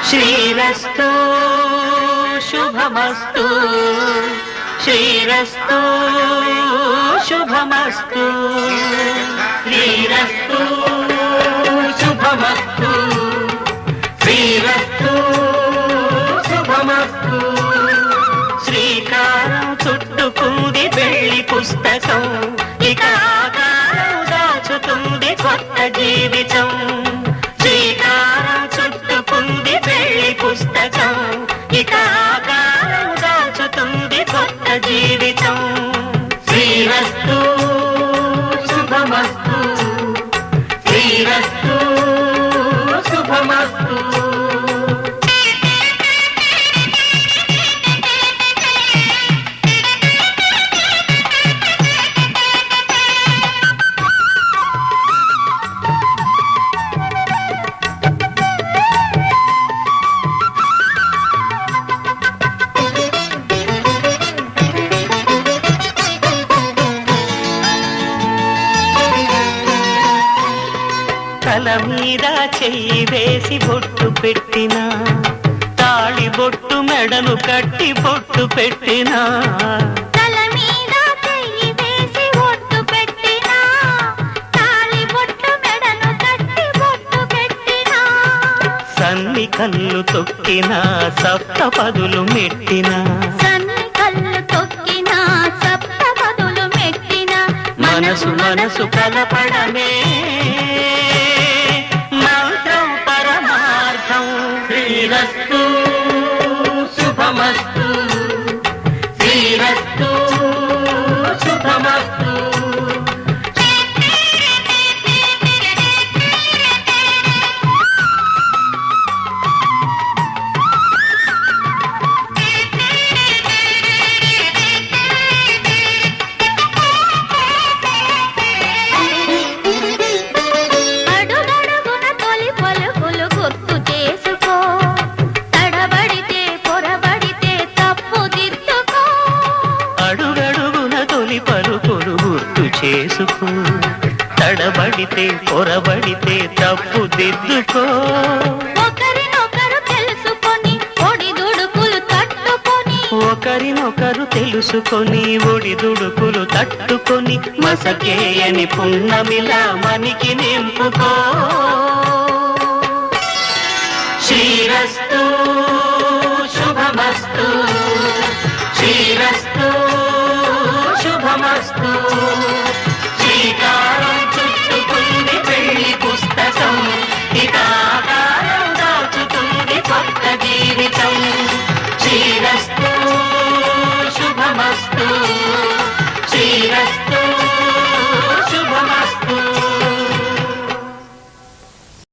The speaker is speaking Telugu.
శ్రీరస్తు శుభమస్తు శ్రీరస్తు శుభమస్తు శ్రీరస్తు శుభమస్తు శ్రీరస్తు శుభమస్తు శ్రీకారం చుట్టుకుంది పెళ్లి పుస్తకం ఇక ఆకారం దాచుతుంది కొత్త జీవితం శ్రీకారం చుట్టుకుంది పెళ్లి పుస్తకం ఇక ఆకారం దాచుతుంది కొత్త జీవితం శ్రీరస్తు శుభమస్తు శ్రీరస్తు శుభమస్తు తల మీద చెయ్యి వేసి బొట్టు పెట్టినా తాళి బొట్టు మెడను కట్టి బొట్టు పెట్టినా తల మీద చెయ్యి వేసి బొట్టు పెట్టినా తాళి బొట్టు మెడను కట్టి బొట్టు పెట్టినా సన్ని కళ్ళు తొక్కినా సప్త పదులు మెట్టినా సన్ని కళ్ళు తొక్కినా సప్త పదులు మెట్టినా మనసు మనసు కలపడమే మంత్రం పరమార్థం శ్రీరస్తు శుభమస్తు శ్రీరస్తు శుభమస్తు చేసుకో తడబడితే పొరబడితే తప్పు దిద్దుకో ఒకరినొకరు తెలుసుకొని ఒడిదుడుకులు తట్టుకొని ఒకరినొకరు తెలుసుకొని ఒడిదుడుకులు తట్టుకొని మసకేయని పున్నమిలా మనికి నింపుకో శ్రీరస్తు శుభమస్తు శ్రీరస్తు శుభమస్తు శ్రీకారం చుట్టుకుంది పెళ్లి పుస్తకం ఇక ఆకారం దాచుతుంది కొత్త జీవితం శ్రీరస్తు